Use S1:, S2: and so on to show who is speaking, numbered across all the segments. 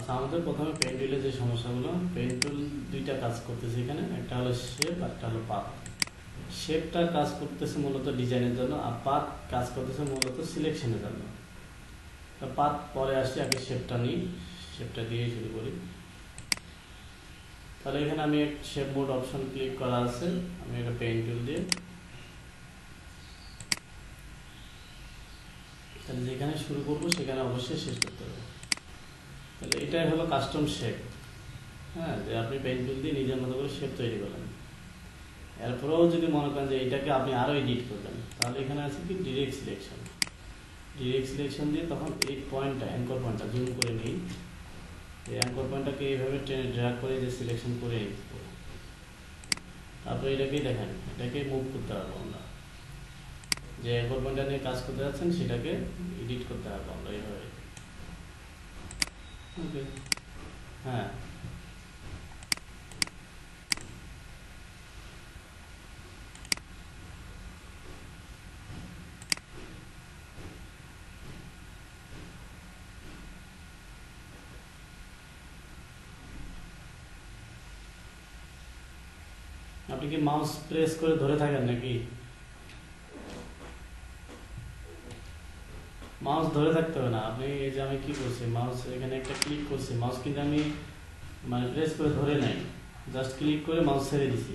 S1: আচ্ছা, আমাদের প্রথমে পেন টুলের যে সমস্যাগুলো, পেন টুল দুইটা কাজ করতেছে এখানে, একটা হলো শেপ আর একটা হলো পাথ। শেপটা কাজ করতেছে মূলত ডিজাইনের জন্য, আর পাথ কাজ করতেছে মূলত সিলেকশনের জন্য। পাথ পরে আসছি, আগে শেপটা নিই, শেপটা দিয়ে শুরু করি। তাহলে এখানে আমি শেপ মোড অপশন ক্লিক করা আছে, আমি একটা পেন টুল দিয়ে তাহলে যেখানে শুরু করবো সেখানে অবশ্যই শেষ করতে হবে। তাহলে এটাই হলো কাস্টম শেপ। হ্যাঁ, যে আপনি পেন টুল দিয়ে নিজের মতো করে শেপ তৈরি করলেন। এরপরেও যদি মনে করেন যে এইটাকে আপনি আরও এডিট করবেন, তাহলে এখানে আছে কি ডিরেক্ট সিলেকশন। ডিরেক্ট সিলেকশন দিয়ে তখন এই পয়েন্টটা, অ্যাঙ্কর পয়েন্টটা জুম করে নিই, এই অ্যাঙ্কর পয়েন্টটাকে এইভাবে টেনে ড্র্যাগ করে যে সিলেকশন করে নিই। তারপরে এটাকেই দেখেন, এটাকে মুভ করতে পারবো আমরা, যে অ্যাঙ্কর পয়েন্টটা নিয়ে কাজ করতে যাচ্ছেন সেটাকে এডিট করতে পারবো আমরা এইভাবে। ওকে, হ্যাঁ। আপনি কি মাউস প্রেস করে ধরে থাকেন নাকি? মাউস ধরে থাকতে হবে না, আপনি এই যে আমি কি করছি, মাউস এখানে একটা ক্লিক করছি, মাউস কিন্তু আমি মানে প্রেস করে ধরে নাই, জাস্ট ক্লিক করে মাউস ছেড়ে দিছি।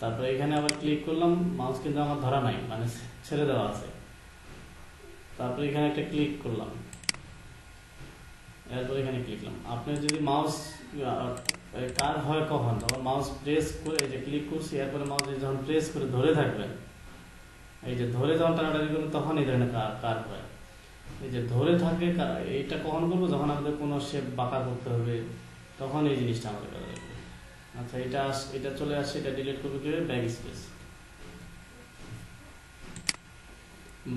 S1: তারপরে এখানে আবার ক্লিক করলাম, মাউস কিন্তু আমার ধরা নাই, মানে ছেড়ে দেওয়া আছে। তারপরে এখানে একটা ক্লিক করলাম, এরপর এখানে ক্লিক করলাম। আপনি যদি মাউস কার হয় কখন, তখন মাউস প্রেস করে, এই যে ক্লিক করছি, এরপরে মাউস যখন প্রেস করে ধরে থাকবেন, এই যে ধরে যখন টানাটানি করবেন তখন এই ধরনের কার হয়। এই যে ধরে থাকে, এইটা কখন করবো, যখন আমাদের কোনো শেপ বাঁকা করতে হবে, তখন এই জিনিসটা আমাদের কাজে লাগবে। আচ্ছা, এটা চলে আসছে, এটা ডিলিট করবে কিভাবে, ব্যাক স্পেস।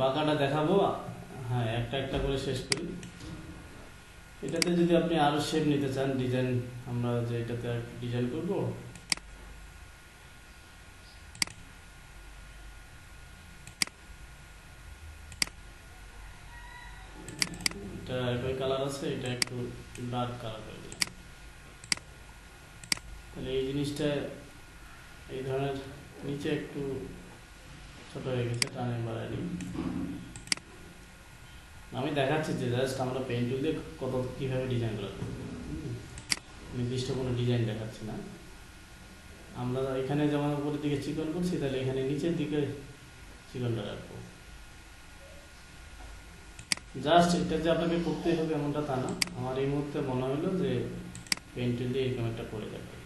S1: বাঁকাটা দেখাবো, হ্যাঁ, একটা একটা করে শেষ করি। এটাতে যদি আপনি আরো শেপ নিতে চান, ডিজাইন, আমরা যে এটাতে ডিজাইন করবো, এটা একই কালার আছে, এটা একটু ডার্ক কালার করে দিলাম। তাহলে এই জিনিসটা এই ধরনের নিচে একটু ছোট হয়ে গেছে, টানে বাড়াই দিই। আমি দেখাচ্ছি যে জাস্ট আমরা পেন টুল দিয়ে কত কীভাবে ডিজাইন করা করবো, নির্দিষ্ট কোনো ডিজাইন দেখাচ্ছি না। আমরা এখানে যেমন উপরের দিকে চিকন করছি, তাহলে এখানে নিচের দিকে চিকনটা রাখবো। জাস্ট এটা যে আপনাকে করতেই হবে এমনটা তা না, আমার এই মুহূর্তে মনে হলো যে পেন টুল দিয়ে এরকম একটা করে দেখাই।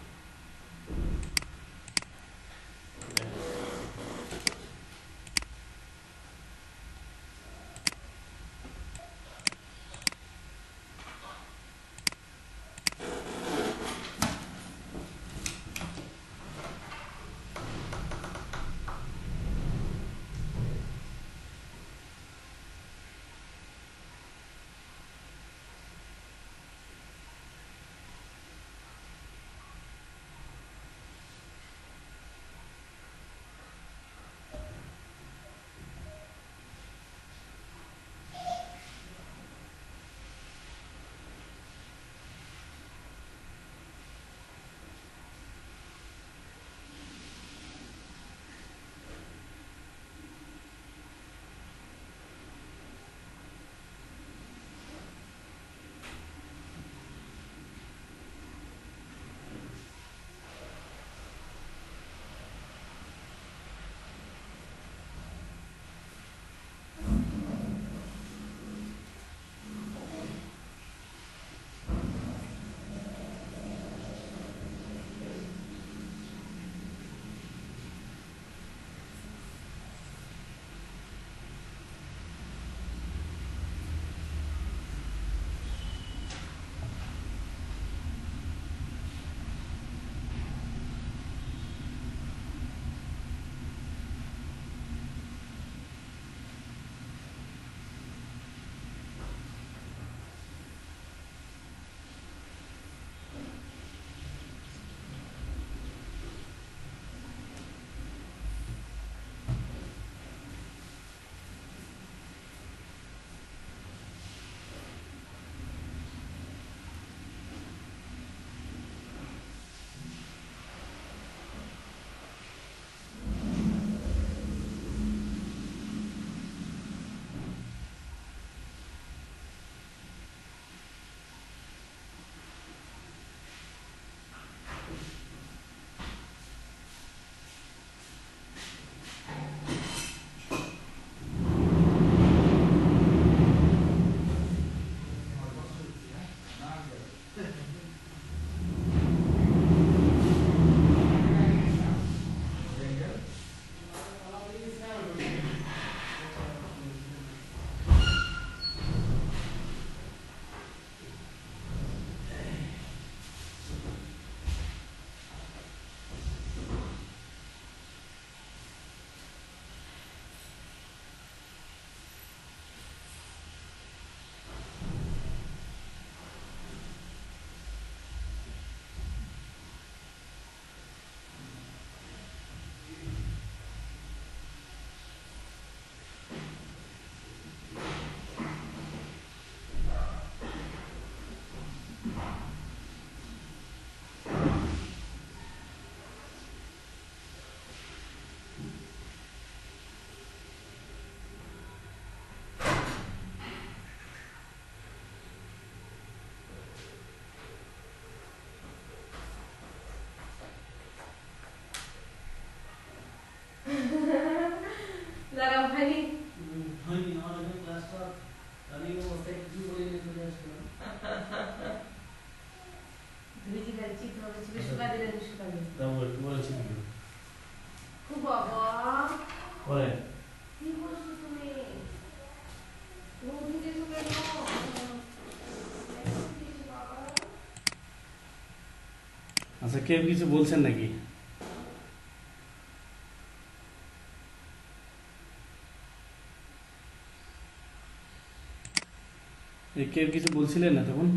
S2: দাঁড়াও হয়নি
S1: হয়নি আমার এখন ক্লাসটা রানিং অবস্থায় কিছু বলে নিয়ে চলে আসলাম
S2: ভিজি গাড়ি চিত্র হচ্ছে শুকা দিলে শুকা দিলে
S1: বলেছি
S2: খুব বাবা
S1: পরে
S2: কি করছো তুমি রোদি দিয়ে চলে যাও
S1: আচ্ছা কেউ কিছু বলছেন নাকি কেউ কিছু বলছিলেন না তখন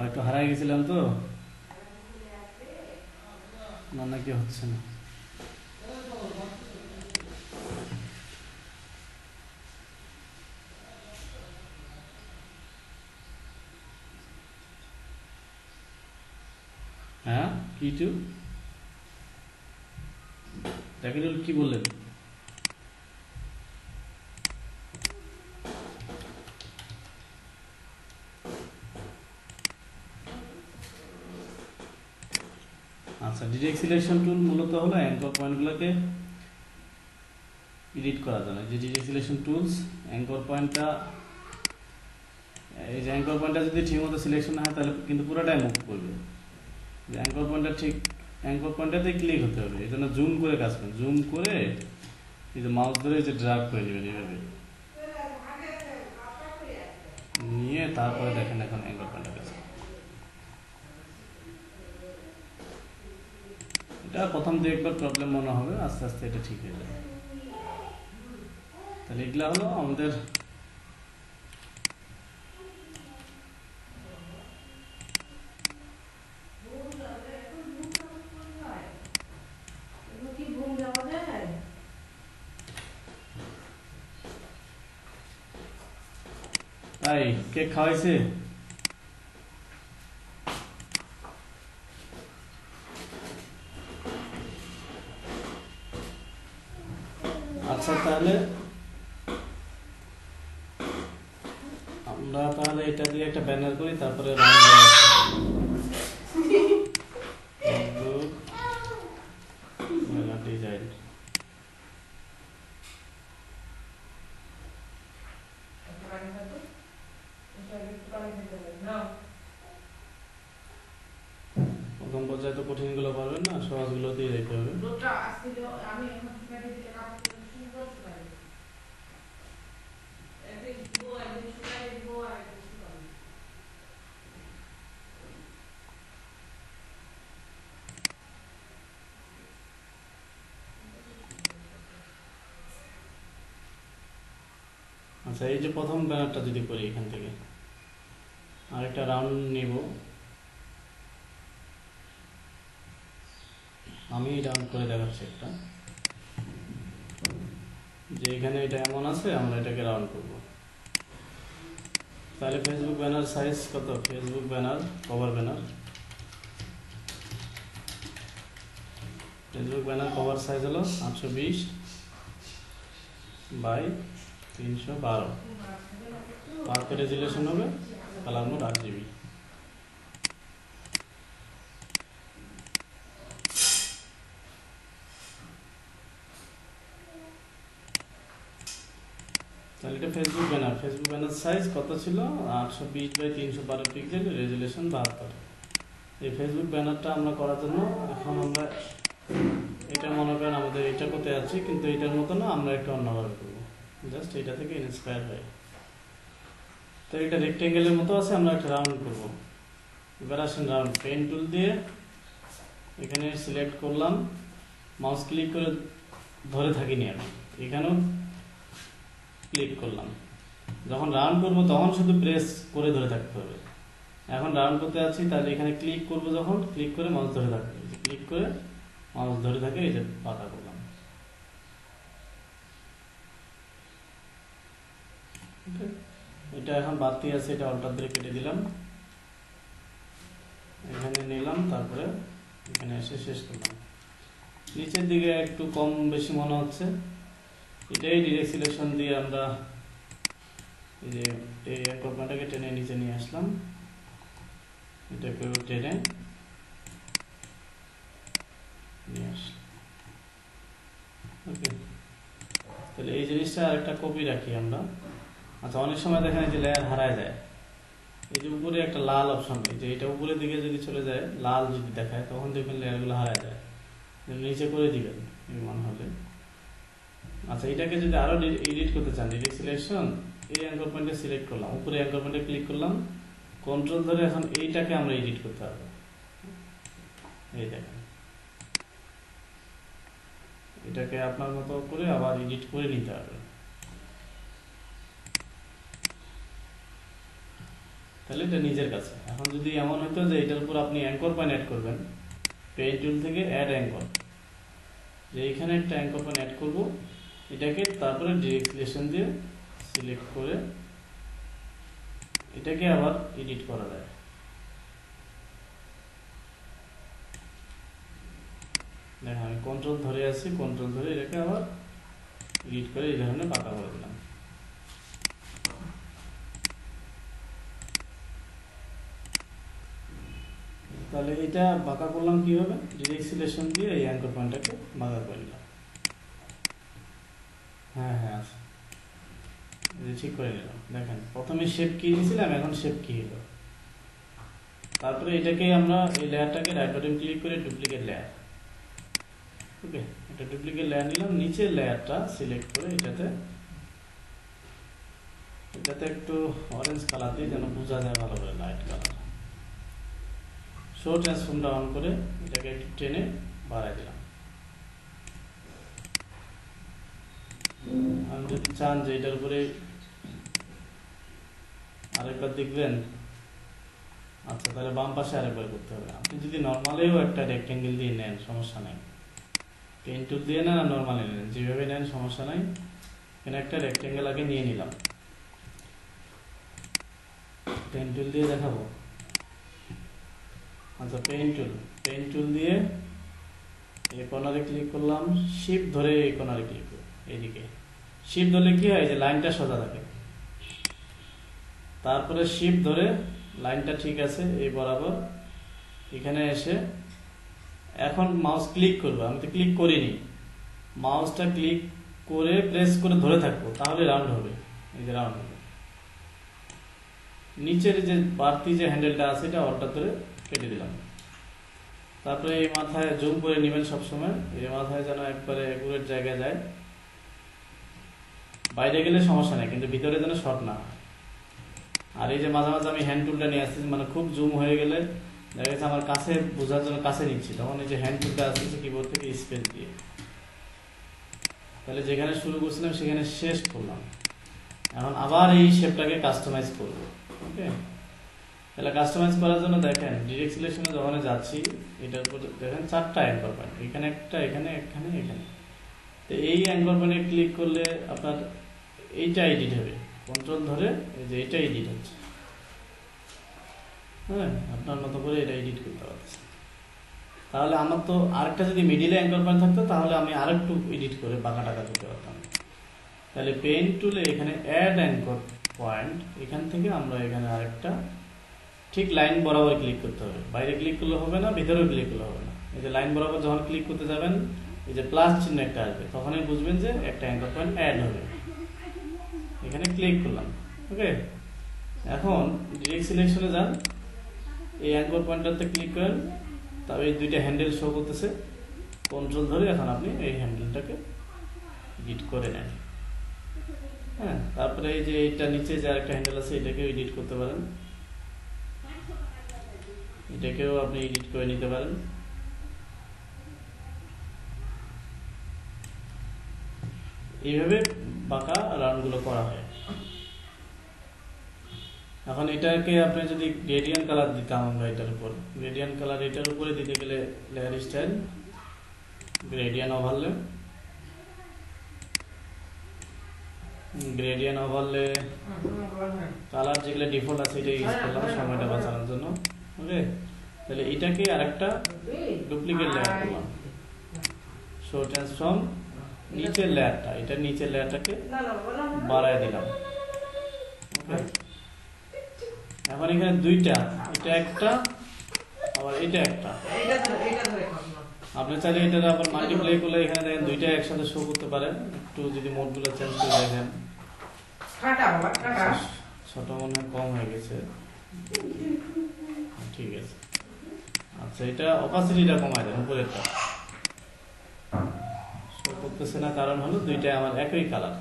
S1: একটু হারাই গেছিলাম তো না নাকি হচ্ছে না হ্যাঁ কিছু জাকিরুল কি বললেন আচ্ছা ডিরেক্ট সিলেকশন টুল মূলত হলো অ্যাঙ্কর পয়েন্টগুলোকে এডিট করার জন্য যে ডিরেক্ট সিলেকশন টুলস অ্যাঙ্কর পয়েন্টটা এই যে অ্যাঙ্কর পয়েন্টটা যদি ঠিকমতো সিলেকশন না হয় তাহলে কিন্তু পুরোটাই মুভ করবে অ্যাঙ্কর পয়েন্টটা ঠিক অ্যাঙ্কর পয়েন্টটাতে ক্লিক হতে হবে এই জন্য জুম করে কাজ করুন জুম করে এই যে মাউস ধরে যে ড্র্যাগ করে নেবেন এইভাবে নিয়ে তারপরে দেখেন এখন অ্যাঙ্কর পয়েন্টটা কাজ এটা প্রথম দু একবার প্রবলেম মনে হবে আস্তে আস্তে এটা ঠিক হয়ে যাবে তাহলে এগুলা হলো আমাদের তাই কেক খাওয়াইছে আচ্ছা তাহলে আমরা তাহলে এটা দিয়ে একটা ব্যানার করি তারপরে ডিজাইন প্রথম পর্যায়ে তো কঠিন গুলো পারবেন না সহজ গুলো দিয়ে যেতে হবে আচ্ছা এই যে প্রথম ব্যানারটা যদি করি এখান থেকে আরেকটা রাউন্ড নিব আমি রাউন্ড করে দেখাচ্ছি একটা যে এখানে এটা এমন আছে আমরা এটাকে রাউন্ড করব তাহলে ফেসবুক ব্যানার সাইজ কত Facebook banner cover banner Facebook banner cover size হলো 820 বাই 312 পার্ক রেজুলেশন হবে কালার মোড 8GB তাহলে এটা ফেসবুক ব্যানার সাইজ কত ছিল 820 বাই 312 পিক্সেল রেজুলেশন 72 এই ফেসবুক ব্যানারটা আমরা করার জন্য এখন আমরা এটা মনে করেন আমাদের এটা করতে যাচ্ছি কিন্তু এটার মতো না আমরা একটা অন্যভাবে করবো জাস্ট এটা থেকে ইন্সপায়ার হয় তো এটা রেক্টেঙ্গেলের মতো আছে আমরা একটা রাউন্ড করব এবার আসেন রাউন্ড পেন টুল দিয়ে এখানে সিলেক্ট করলাম মাউস ক্লিক করে ধরে থাকিনি আমি এখানেও ক্লিক করলাম যখন রাউন্ড করব তখন শুধু প্রেস করে ধরে থাকতে হবে এখন রাউন্ড করতে যাচ্ছি তাহলে এখানে ক্লিক করব যখন ক্লিক করে মাউস ধরে থাকতে হবে ক্লিক করে মাউস ধরে থাকে এই যে পাতা করলাম এটা এখন বাড়তি আছে এটা অল্টার দিয়ে কেটে দিলাম এখানে নিলাম তারপরে এখানে এসে শেষ করলাম নিচের দিকে একটু কম বেশি মনে হচ্ছে এটাই ডিরেক্ট সিলেকশন দিয়ে আমরা এই যে এই অ্যাঙ্করটাকে টেনে নিচে নিয়ে আসলাম এটাকেও টেনে নিয়ে আসলাম। ওকে, তাহলে এই জিনিসটা আরেকটা কপি রাখি আমরা। আচ্ছা, অনেক সময় দেখেন যে লেয়ার হারায় যায়, এই যে উপরে একটা লাল অপশন, এই যে এটা উপরের দিকে যদি চলে যায়, লাল যদি দেখায়, তখন দেখবেন লেয়ারগুলো হারায় যায়। নিচে করে দিবেন মনে হলে। আচ্ছা, এটাকে যদি আরো এডিট করতে চান, ডিরেক্ট সিলেকশন, এই অ্যাঙ্কর পয়েন্টে সিলেক্ট করলাম, উপরে অ্যাঙ্কর পয়েন্টে ক্লিক করলাম, কন্ট্রোল ধরে এখন এইটাকে আমরা এডিট করতে হবে। এই দেখেন, এটাকে আপনার মতো করে আবার এডিট করে নিতে হবে। তাহলে এটা নিজের কাছে। এখন যদি এমন হতো যে এটার উপর আপনি অ্যাঙ্কর পয়েন্ট অ্যাড করবেন, পেইন টুল থেকে অ্যাড অ্যাঙ্কর, যে এখানে একটা অ্যাঙ্কর পয়েন্ট অ্যাড করব, এটাকে তারপরে ডিরেক্ট সিলেকশন দিয়ে সিলেক্ট করে এটাকে আবার এডিট করা যায়। দেখেন, আমি কন্ট্রোল ধরে আছি, কন্ট্রোল ধরে এটাকে আবার এডিট করে এই ধরনের পাতা করে দিলাম। তাহলে এটা বাঁকা করলাম কিভাবে? ডিরেক্ট সিলেকশন দিয়ে এই অ্যাঙ্কর পয়েন্টটাকে বাঁকা করে নিলাম। হ্যাঁ হ্যাঁ, আছে, ঠিক করে নিলাম। দেখেন, প্রথমে শেপ কি দিয়েছিলাম, এখন শেপ কি হলো। তারপরে এটাকে আমরা এই লেয়ারটাকে রাইট বাটন ক্লিক করে ডুপ্লিকেট লেয়ার, ওকে, এটা ডুপ্লিকেট লেয়ার নিলাম, নিচের লেয়ারটা সিলেক্ট করে এটাতে একটু অরেঞ্জ কালার দিয়ে যেন বোঝা যায় ভালো করে, লাইট কালার। শো ট্রান্সফর্মটা অন করে এটাকে একটু টেনে বাড়াই দিলাম। আপনি যদি চান যে এটার উপরে আরেকবার দেখবেন, আচ্ছা, তাহলে বাম পাশে আরেকবার করতে হবে। আপনি যদি নর্মালেও একটা রেক্টেঙ্গেল দিয়ে নেন, সমস্যা নাই, পেন টুল দিয়ে নেন আর নর্মালি নেন, যেভাবে নেন সমস্যা নাই। এখানে একটা রেক্টেঙ্গেল আগে নিয়ে নিলাম, পেন টুল দিয়ে দেখাবো। আচ্ছা, পেন টুল দিয়ে এই কর্নারে ক্লিক করলাম, শিফট ধরে এই কর্নারে ক্লিক করব, এইদিকে শিফট ধরলে কি হয়, যে লাইনটা সোজা থাকে। তারপরে শিফট ধরে লাইনটা ঠিক আছে এই বরাবর, এখানে এসে এখন মাউস ক্লিক করবো। আমি তো ক্লিক করিনি, মাউসটা ক্লিক করে প্রেস করে ধরে থাকবো, তাহলে রাউন্ড হবে। এই যে রাউন্ড হবে। নিচের যে বাড়তি যে হ্যান্ডেলটা আছে, এটা অল্টা ধরে কেটে দিলাম। তারপরে এই মাথায় জুম করে নেবেন সবসময়, এই মাথায় যেন একবারে একুরেট জায়গায় যায়। বাইরে গেলে সমস্যা নেই, কিন্তু ভিতরে যেন শর্ট না হয়। আর এই যে মাঝে মাঝে আমি হ্যান্ড টুলটা নিয়ে আসছি, মানে খুব জুম হয়ে গেলে দেখা যাচ্ছে আমার কাছে বোঝার জন্য কাছে নিচ্ছি, তখন এই যে হ্যান্ড টুলটা আসতেছে কিবোর্ড থেকে স্পেস দিয়ে, তাহলে যেখানে শুরু করছিলাম সেখানে শেষ করলাম। এখন আবার এই শেপটাকে কাস্টমাইজ করব। ওকে, তাহলে কাস্টমাইজ করার জন্য দেখেন ডিরেক্ট সিলেকশনে যখন যাচ্ছি, এটার উপর দেখেন 4টা অ্যাঙ্কর পয়েন্ট, এখানে একটা, এখানে, এখানে, এখানে। তো এই অ্যাঙ্কর পয়েন্টে ক্লিক করলে আপনার এইটা এডিট হবে, কন্ট্রোল ধরে এই যে এটা এডিট হচ্ছে। হ্যাঁ, আপনার মতো করে এটা এডিট করতে পারছি। তাহলে আমার তো আরেকটা যদি মিডিলে অ্যাঙ্কর পয়েন্ট থাকতো, তাহলে আমি আরেকটু এডিট করে বাঁকা টাকা করতে পারতাম। তাহলে পেন টুলে এখানে অ্যাড অ্যাঙ্কর পয়েন্ট, এখান থেকে আমরা এখানে আরেকটা ঠিক লাইন বরাবর ক্লিক করতে হবে। বাইরে ক্লিক করলে হবে না, ভিতরেও ক্লিক করলে হবে না। এই যে লাইন বরাবর যখন ক্লিক করতে যাবেন, এই যে প্লাস চিহ্ন একটা আসবে, তখনই বুঝবেন যে একটা অ্যাঙ্কর পয়েন্ট অ্যাড হবে। এখানে ক্লিক করলাম। ওকে, এখন ডিরেক্ট সিলেকশনে যান, এই অ্যাঙ্কর পয়েন্টটাতে ক্লিক করেন, তবে এই দুইটা হ্যান্ডেল শো করতেছে, কন্ট্রোল ধরে এখন আপনি এই হ্যান্ডেলটাকে এডিট করে নেন। হ্যাঁ, তারপরে এই যে এটা নিচে যে আরেকটা হ্যান্ডেল আছে, এটাকেও এডিট করতে পারেন, এটাকেও আপনি এডিট করে নিতে পারেন। এইভাবে বাঁকা রাউন্ডগুলো করা হয়। এখন এটাকে আপনি যদি গ্রেডিয়েন্ট কালার দিতাম আমরা এটার উপর, গ্রেডিয়েন্ট কালার এটার উপরে দিতে গেলে layer style, gradient overlay, gradient overlay colour যেগুলো ডিফল্ট আছে এটা ইউজ করলাম সময়টা বাঁচানোর জন্য। ওকে, তাহলে এটাকে আরেকটা ডুপ্লিকেট লেয়ার করলাম, শো ট্রান্সফর্ম, নিচের লেয়ারটা, এটা নিচের লেয়ারটাকে বাড়ায় দিলাম। ওকে, এখন এখানে দুইটা এটা একটা, আবার এটা একটা। আপনি চাইলে এটা আবার মাল্টিপ্লাই করলে এখানে দেখেন দুইটা একসাথে শো করতে পারে। একটু যদি মোডগুলো চেঞ্জ করে দেখেন, ছোট মনে হয় কম হয়ে গেছে, ঠিক আছে। আচ্ছা, এটা অপাসিটিটা কমায় দেন, উপরেরটা শো করতেছে না, কারণ হলো দুইটা আমার একই কালার,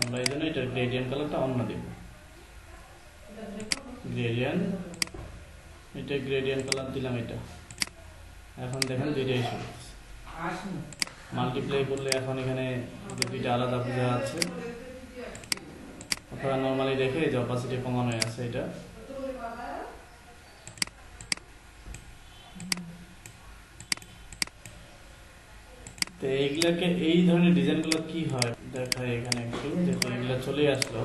S1: আমরা এই জন্য এটার গ্রেডিয়েন্ট কালারটা অন্য দিব। গ্রেডিয়েন্ট, এটা গ্রেডিয়েন্ট কালার দিলাম এটা। এখন দেখেন দুইটাই শো করছে। মাল্টিপ্লাই করলে এখন এখানে যে দুইটা আলাদা বোঝা যাচ্ছে। আপনারা নর্মালি দেখে যে অপাসিটি কমানো আছে এটা। তো এইগুলাকে, এই ধরনের ডিজাইনগুলো কি হয় দেখায় এখানে একটু, যেহেতু এগুলো চলে আসলো।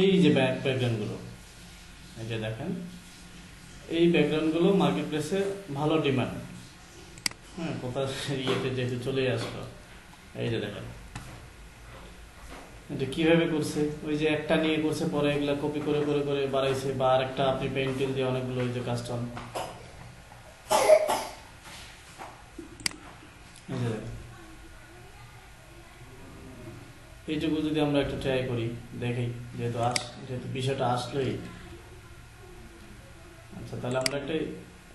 S1: এই যে ব্যাকগ্রাউন্ডগুলো, এই যে দেখেন, এই ব্যাকগ্রাউন্ডগুলো মার্কেট প্লেসে ভালো ডিমান্ড। হ্যাঁ, কোথাও ইয়েতে যেহেতু চলে আসলো। এই যে দেখেন এটা কিভাবে করছে, ওই যে একটা নিয়ে করছে, পরে এগুলা কপি করে করে করে বাড়াইছে, বা আরেকটা আপনি পেন্টিল দিয়ে অনেকগুলো ওই যে কাস্টম। এই যে দেখেন, এইটুকু যদি আমরা একটু ট্রাই করি, দেখি, যেহেতু বিষয়টা আসলোই। আচ্ছা, তাহলে আমরা একটা,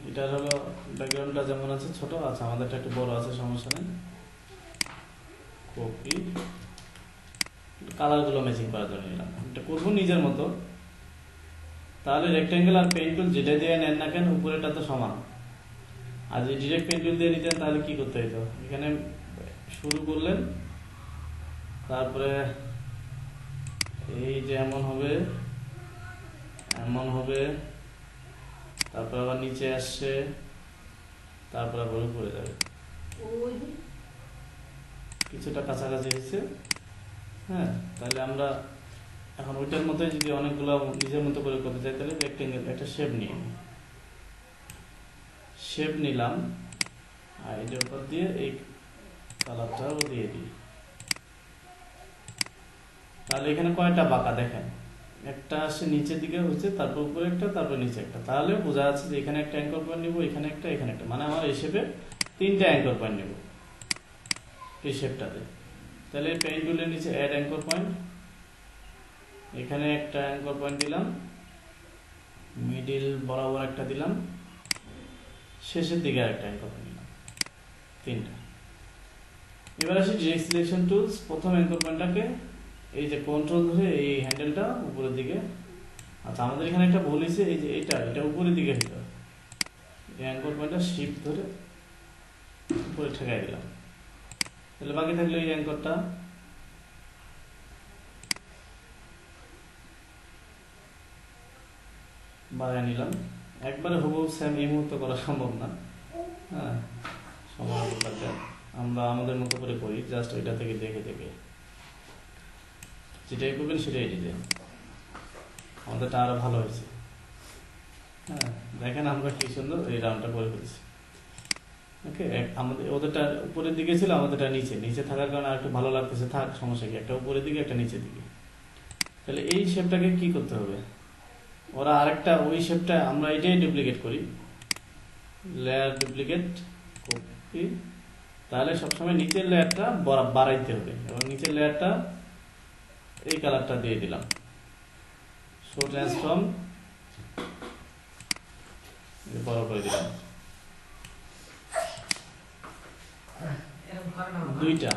S1: এটার হলো ব্যাকগ্রাউন্ডটা যেমন আছে ছোট, আচ্ছা আমাদেরটা একটু বড় আছে, সমস্যা নেই। কপি, কালারগুলো ম্যাচিং করার জন্য নিলাম, এটা করবো নিজের মতো। তাহলে রেক্টেঙ্গেল আর পেইন্ট টুল যেটা দিয়ে নেন না কেন, উপরেটা তো সমান। আর যদি ডিরেক্ট পেইন্ট টুল দিয়ে নিতেন তাহলে কি করতে হতো, এখানে শুরু করলেন, তারপরে এই যে এমন হবে, এমন হবে, তারপর আবার নিচে আসছে, তারপর আবার উপরে যাবে, কিছুটা কাছাকাছি হয়েছে। হ্যাঁ, তাহলে আমরা এখন ওইটার মতোই যদি অনেকগুলো নিজের মতো করে করতে চাই, তাহলে রেক্টেঙ্গেল একটা শেপ নিয়ে শেপ নিলাম, আর এটার উপর দিয়ে এই কালারটাও দিয়ে দিই। তাহলে এখানে কয়টা বাঁকা দেখেন, একটা আসে নিচের দিকে হচ্ছে, তারপর উপরে একটা, তারপর নিচে একটা। তাহলে বোঝা যাচ্ছে যে এখানে একটা অ্যাঙ্কর পয়েন্ট নিব, এখানে একটা, এখানে একটা, মানে আমার এই শেপে তিনটা অ্যাঙ্কর পয়েন্ট নেব এই শেপটাতে। তাহলে পেইন্ট টুলের নিচে অ্যাড অ্যাঙ্কর পয়েন্ট, এখানে একটা অ্যাঙ্কর পয়েন্ট দিলাম, মিডিল বরাবর একটা দিলাম, শেষের দিকে আরেকটা অ্যাঙ্কর পয়েন্ট দিলাম, তিনটা। এবার আসি ডিরেক্ট সিলেকশন টুলস। প্রথম অ্যাঙ্কর পয়েন্টটাকে এই যে কন্ট্রোল ধরে এই হ্যান্ডেলটা উপরের দিকে। আচ্ছা, আমাদের এখানে একটা ভুল হয়েছে, এই যে এটা উপরের দিকে হইতো, এই অ্যাঙ্কর পয়েন্টটা শিফট ধরে উপরে ঠেকাই দিলাম। তাহলে বাকি থাকলো এই অ্যাঙ্করটা, বাড়ায় নিলাম। একবারে হুবহু সেম এই মুহূর্তে করা সম্ভব না, হ্যাঁ, সময় লাগবে। আমরা আমাদের মতো করে করি, জাস্ট ওইটা থেকে দেখে দেখে যেটাই করবেন সেটাই ডিজাইন, আমাদেরটা আরো ভালো হয়েছে। হ্যাঁ, দেখেন আমরা কি সুন্দর এই রাউন্ডটা করে ফেলেছি। ওকে, আমাদের ওদেরটা উপরের দিকে ছিল, আমাদেরটা নিচে নিচে থাকার কারণে আর একটু ভালো লাগতেছে, থাক, সমস্যা কি, একটা উপরের দিকে একটা নিচের দিকে। তাহলে এই শেপটাকে কি করতে হবে, ওরা আরেকটা ওই শেপটা আমরা এটাই ডুপ্লিকেট করি, লেয়ার ডুপ্লিকেট কপি। তাহলে সবসময় নিচের লেয়ারটা বাড়াইতে হবে, এবং নিচের লেয়ারটা এই কালারটা দিয়ে দিলাম, শো ট্রান্সফর্ম বড় করে দিলাম, দুইটা।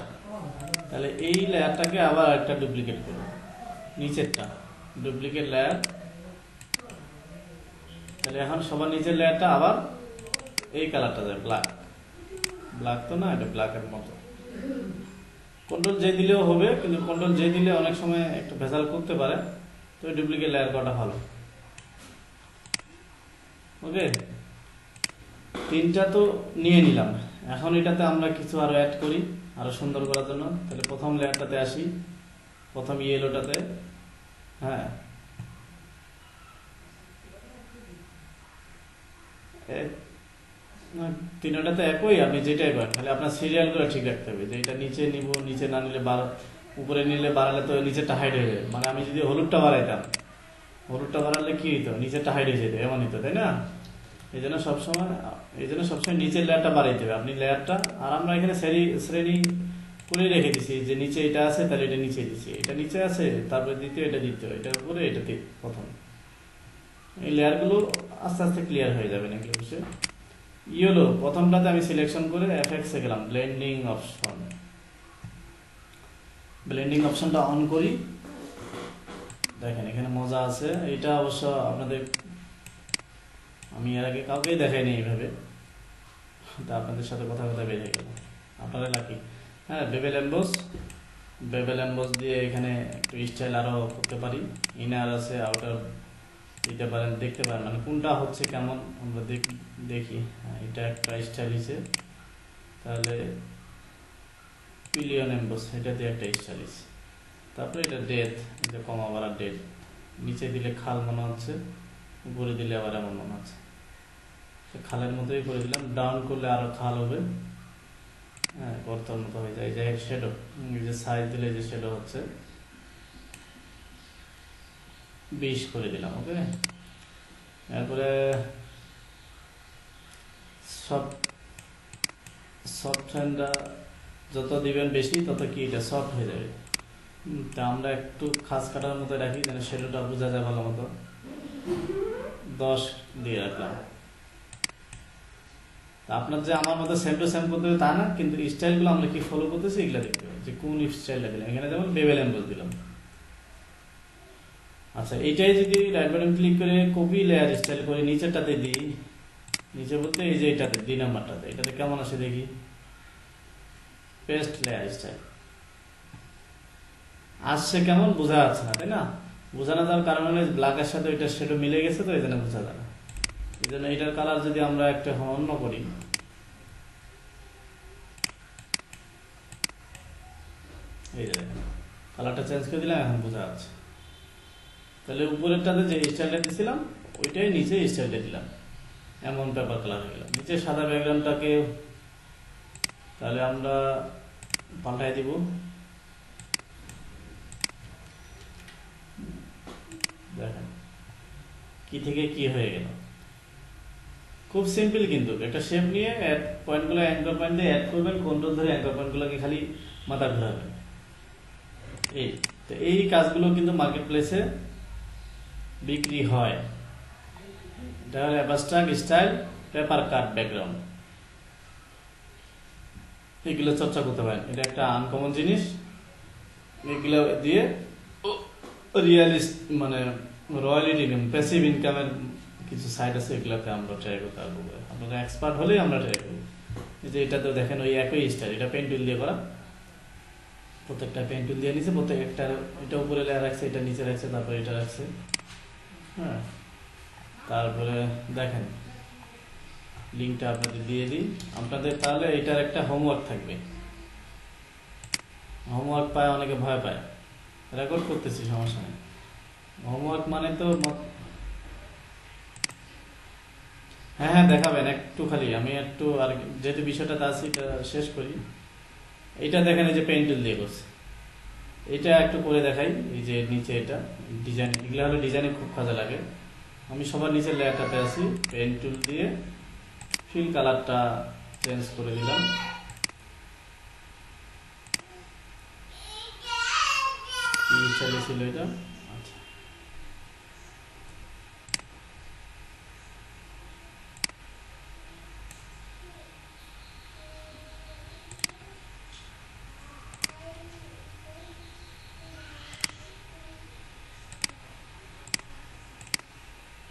S1: তাহলে এই লেয়ারটাকে আবার একটা ডুপ্লিকেট করব, নিচেরটা ডুপ্লিকেট লেয়ার। তাহলে এখন সবার নিচের লেয়ারটা আবার এই কালারটা যায়, ব্ল্যাক। ব্ল্যাক তো না, এটা ব্ল্যাকের মতো। কন্ট্রোল জে দিলেও হবে, কিন্তু কন্ট্রোল জে দিলে অনেক সময় একটু ভেজাল করতে পারে, তো ডুপ্লিকেট লেয়ার করাটা ভালো। ওকে, তিনটা তো নিয়ে নিলাম। এখন এটাতে আমরা কিছু আরো অ্যাড করি আরো সুন্দর করার জন্য। তাহলে প্রথম লেয়ারটাতে আসি, প্রথম ইয়েলোটাতে। হ্যাঁ, তিনটাতে একই, আপনি যেটাই করেন, খালি আপনার সিরিয়ালগুলো ঠিক রাখতে হবে, যে এটা নিচে নিব, নিচে না নিলে উপরে নিলে বাড়ালে তো নিচেরটা হাইড হয়ে যাবে। মানে আমি যদি হলুদটা বাড়াইতাম, হলুদটা বাড়ালে কি হইতো, নিচেরটা হাইড হয়ে যেত, এমন হইতো, তাই না? এই জন্য সবসময় নিচের লেয়ারটা বাড়াইতে হবে আপনি লেয়ারটা। আর আমরা এখানে শ্রেণী করে রেখে দিছি, যে নিচে এটা আছে তাহলে এটা নিচে দিছি, এটা নিচে আছে তারপরে দ্বিতীয়, এটা দ্বিতীয়, এটার উপরে এটাতে প্রথম। এই লেয়ারগুলো আস্তে আস্তে ক্লিয়ার হয়ে যাবে নাকি অবশ্যই। হলো প্রথমটাতে আমি সিলেকশন করে এফএক্সে গেলাম, ব্লেন্ডিং অপশনটা অন করি। দেখেন এখানে মজা আছে, এটা অবশ্য আপনাদের আমি এর আগে কাউকেই দেখাইনি এইভাবে, তা আপনাদের সাথে কথা বেরিয়ে গেল, আপনারা লাকি। হ্যাঁ, বেবেল এমবস দিয়ে এখানে একটু স্টাইল আরো করতে পারি, ইনার আছে, আউটার দিতে পারেন, দেখতে পারেন মানে কোনটা হচ্ছে কেমন আমরা দেখি। হ্যাঁ, এটা একটা স্টাইল হিসেবে, তাহলে পিলিয়ন এমবস এটা দিয়ে একটা স্টাইল হিসেবে। তারপরে এটা ডেথ, এটা কমা বাড়া ডেথ, নিচে দিলে খাল মনে হচ্ছে, উপরে দিলে আবার এমন মনে হচ্ছে, খালের মতোই করে দিলাম। ডাউন করলে আরো খাল হবে, হ্যাঁ গর্তের মতো হয়ে যায়। যে শ্যাডো, যে সাইজ দিলে যে শ্যাডো হচ্ছে 20 করে দিলাম, ওকে। এরপরে সফটওয়্যারটা যত দিবেন বেশি তত কি এটা সফট হয়ে যাবে। তা আমরা একটু খাস কাটার মতো রাখি, যেন শ্যাডোটা বোঝা যায় ভালো মতো। 10 দিয়ে রাখলাম। আপনার যে আমার মতো সেম টু সেম করতে হবে তা না, কিন্তু স্টাইলগুলো আমরা কি ফলো করতেছি এগুলো দেখতে হবে, যে কোন স্টাইলটা দিলাম। এখানে যেমন বেবেল এমবস দিলাম। আচ্ছা, এইটাই যদি রাইট বাটন ক্লিক করে কপি লেয়ার স্টাইল করে নিচেরটাতে দিই, নিচে বলতে এই যে এটাতে 2 নাম্বারটাতে, এটাতে কেমন আসে দেখি, পেস্ট লেয়ার স্টাইল আসছে, কেমন বোঝা যাচ্ছে না, তাই না? বোঝা না যাওয়ার কারণ হলে ব্ল্যাকের সাথে ওইটা সেটা মিলে গেছে, তো এই জন্য বোঝা যায় না। এই জন্য এটার কালার যদি আমরা একটা অন্য করি, এই যে কালারটা চেঞ্জ করে দিলাম, এখন বোঝা যাচ্ছে। তাহলে উপরেরটাতে যে স্টাইলটা দিয়েছিলাম ওইটাই নিচে স্টাইলটা দিলাম, এমন পেপার কালার হয়ে গেল। নিচে সাদা ব্যাকগ্রাউন্ডটাকে তাহলে আমরা পাল্টাই দিব। দেখেন কি থেকে কি হয়ে গেল, খুব সিম্পল। কিন্তু একটা শেপ নিয়ে পয়েন্টগুলো অ্যাঙ্কর পয়েন্ট দিয়ে অ্যাড করবেন, কন্ট্রোল ধরে অ্যাঙ্কর পয়েন্টগুলোকে খালি মাথা ঘুরাবেন। এই কাজগুলো কিন্তু মার্কেট প্লেসে বিক্রি হয়। এটা হলো অ্যাবস্ট্রাক্ট স্টাইল পেপার কাট ব্যাকগ্রাউন্ড, এগুলো চর্চা করতে পারেন। এটা একটা আনকমন জিনিস, এগুলো দিয়ে রিয়ালিস্ট মানে রয়্যালিটি ইনকাম, প্যাসিভ ইনকামের কিছু সাইট আছে, এগুলোতে আমরা ট্রাই করতে পারবো। আপনারা এক্সপার্ট হলেই আমরা ট্রাই করবো। যে এটাতে দেখেন ওই একই স্টাইল, এটা পেন টুল দিয়ে করা, প্রত্যেকটা পেন টুল দিয়ে নিচ্ছে, প্রত্যেকটা এটা উপরে লেয়ার রাখছে, এটা নিচে রাখছে, তারপরে এটা রাখছে। হ্যাঁ, তারপরে দেখেন লিঙ্কটা আপনাদের দিয়ে দিই আপনাদের, তাহলে এটার একটা হোমওয়ার্ক থাকবে। হোমওয়ার্ক পায় অনেকে ভয় পায়, রেকর্ড করতেছি সমস্যা নেই। হোমওয়ার্ক মানে তো হ্যাঁ দেখাবেন একটু, খালি আমি একটু আর যেহেতু বিষয়টা আছে এটা শেষ করি। এটা দেখেন এই যে পেন টুল দিয়ে করছে, এটা একটু করে দেখাই। এই যে নিচে এটা ডিজাইন, এগুলো হলো ডিজাইনে খুব কাজে লাগে। আমি সবার নিচের লেয়ারটাতে আছি, পেন টুল দিয়ে ফিল কালারটা চেঞ্জ করে দিলাম। কি স্টাইলে ছিল এটা? আচ্ছা,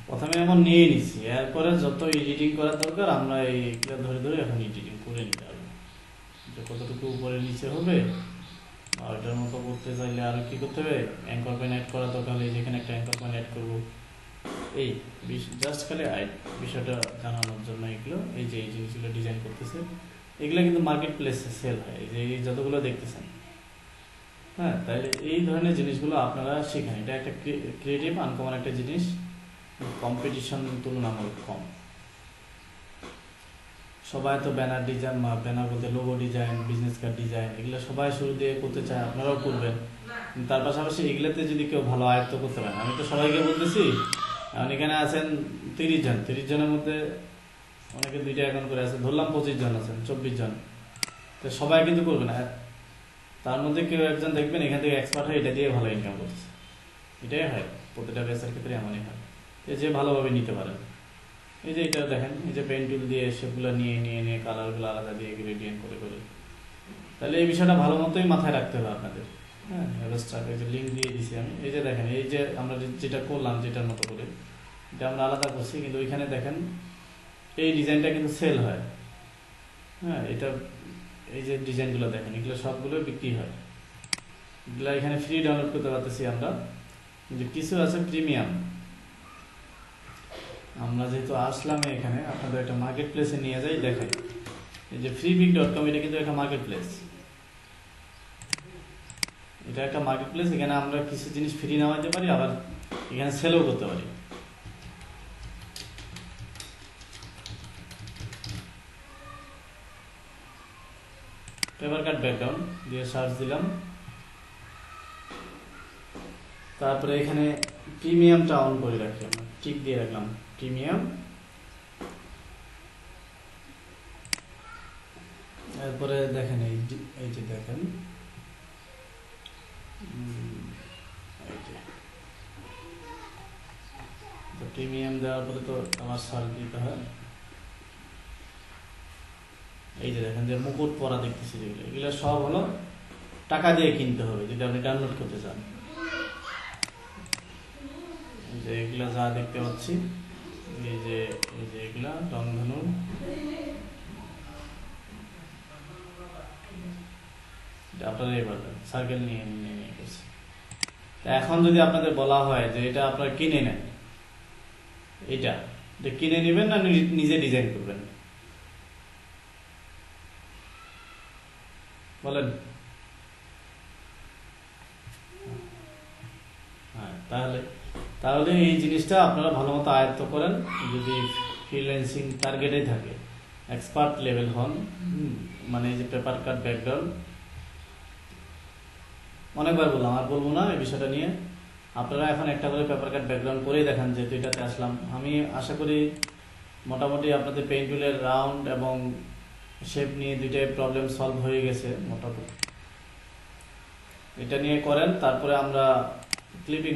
S1: প্রথমে এমন নিয়ে নিছি, এরপরে যত এডিটিং করা দরকার আমরা এইগুলো ধরে ধরে এখন এডিটিং করে নিতে পারবো। কতটুকু উপরে নিচে হবে, আর এটার মতো করতে চাইলে আরো কি করতে হবে, অ্যাঙ্কর পয়েন্ট অ্যাড করা দরকার হলে যেখানে একটা অ্যাঙ্কর পয়েন্ট অ্যাড করবো। এই জাস্ট খালি বিষয়টা জানানোর জন্য এগুলো, এই যে এই জিনিসগুলো ডিজাইন করতেছে, এগুলো কিন্তু মার্কেট প্লেসে সেল হয়, এই যে এই যতগুলো দেখতেছেন। হ্যাঁ, তাহলে এই ধরনের জিনিসগুলো আপনারা শিখেন। এটা একটা ক্রিয়েটিভ আনকমন একটা জিনিস, কম্পিটিশন তুলনামূলক কম। সবাই তো ব্যানার ডিজাইন, ব্যানার বলতে logo design, business card design, এগুলো সবাই শুরু দিয়ে করতে চায়, আপনারাও করবেন। তার পাশাপাশি এগুলোতে যদি কেউ ভালো আয়ত্ত করতে পারেন, আমি তো সবাইকে বলতেছি, এখন এখানে আছেন 30 জনের মধ্যে অনেকে 2টা অ্যাকাউন্ট করে আছে, ধরলাম 25 জন আছেন, 24 জন, তো সবাই কিন্তু করবে না। তার মধ্যে কেউ একজন দেখবেন এখান থেকে এক্সপার্ট হয়, এটা দিয়ে ভালো ইনকাম করতেছে। এটাই হয় প্রতিটা ব্যাচের ক্ষেত্রে, এমনই হয় যে ভালোভাবে নিতে পারেন। এই যে এটা দেখেন, এই যে পেন টুল দিয়ে সেগুলো নিয়ে নিয়ে নিয়ে কালারগুলো আলাদা দিয়ে গ্রেডিয়েন্ট করে করে, তাহলে এই বিষয়টা ভালো মতোই মাথায় রাখতে হবে আপনাদের। হ্যাঁ, এই যে লিঙ্ক দিয়ে দিছি আমি। এই যে দেখেন, এই যে আমরা যেটা করলাম, যেটার মতো করে এটা আমরা আলাদা করছি, কিন্তু ওইখানে দেখেন এই ডিজাইনটা কিন্তু সেল হয়। হ্যাঁ, এটা এই যে ডিজাইনগুলো দেখেন, এগুলো সবগুলো বিক্রি হয়। এগুলো এখানে ফ্রি ডাউনলোড করতে পারতেছি আমরা, কিন্তু কিছু আছে প্রিমিয়াম। আমরা যেহেতু আসলাম এখানে, আপনাদের একটা মার্কেট প্লেসে নিয়ে যাই, দেখাই। এই যে freepik.com, এটা কিন্তু একটা মার্কেট প্লেস। এটা একটা মার্কেট প্লেস, এখানে আমরা কিছু জিনিস ফ্রি নামাতে পারি, আবার এখানে সেলও করতে পারি। পেপার কাট ব্যাকগ্রাউন্ড দিয়ে সার্চ দিলাম, তারপরে এখানে প্রিমিয়ামটা অন করে রাখি, আমরা টিক দিয়ে রাখলাম প্রিমিয়াম। এরপরে দেখেন এই যে দেখেন, প্রিমিয়াম দেওয়ার পরে তো আমার সার্চ দিতে হয়। এই যে দেখেন যে মুকুট পরা দেখতেছি, যেগুলো এগুলো সব হলো টাকা দিয়ে কিনতে হবে যদি আপনি ডাউনলোড করতে চান। যে এগুলা যা দেখতে পাচ্ছি, এই যে এগুলা রংধনু, আপনারা এবার সার্কেল নিয়ে নিয়ে নিয়ে করছি। এখন যদি আপনাদের বলা হয় যে এটা আপনারা কিনে নেন, এটা কিনে নেবেন না নিজে ডিজাইন করবেন, বলেন? হ্যাঁ, তাহলে এই জিনিসটা আপনারা ভালো মতো আয়ত্ত করেন। যদি ফ্রিল্যান্সিং টার্গেটে থাকে, এক্সপার্ট লেভেল হন, মানে এই যে পেপার কাট ব্যাকগ্রাউন্ড, অনেকবার বললাম, আর বলবো না এই বিষয়টা নিয়ে। আপনারা এখন একটা করে পেপার কাট ব্যাকগ্রাউন্ড করেই দেখান, যেহেতু এটাতে আসলাম। আমি আশা করি মোটামুটি আপনাদের পেইন টুলের রাউন্ড এবং শেপ নিয়ে 2টাই প্রবলেম সলভ হয়ে গেছে মোটামুটি। এটা নিয়ে করেন, তারপরে আমরা ক্লিপিং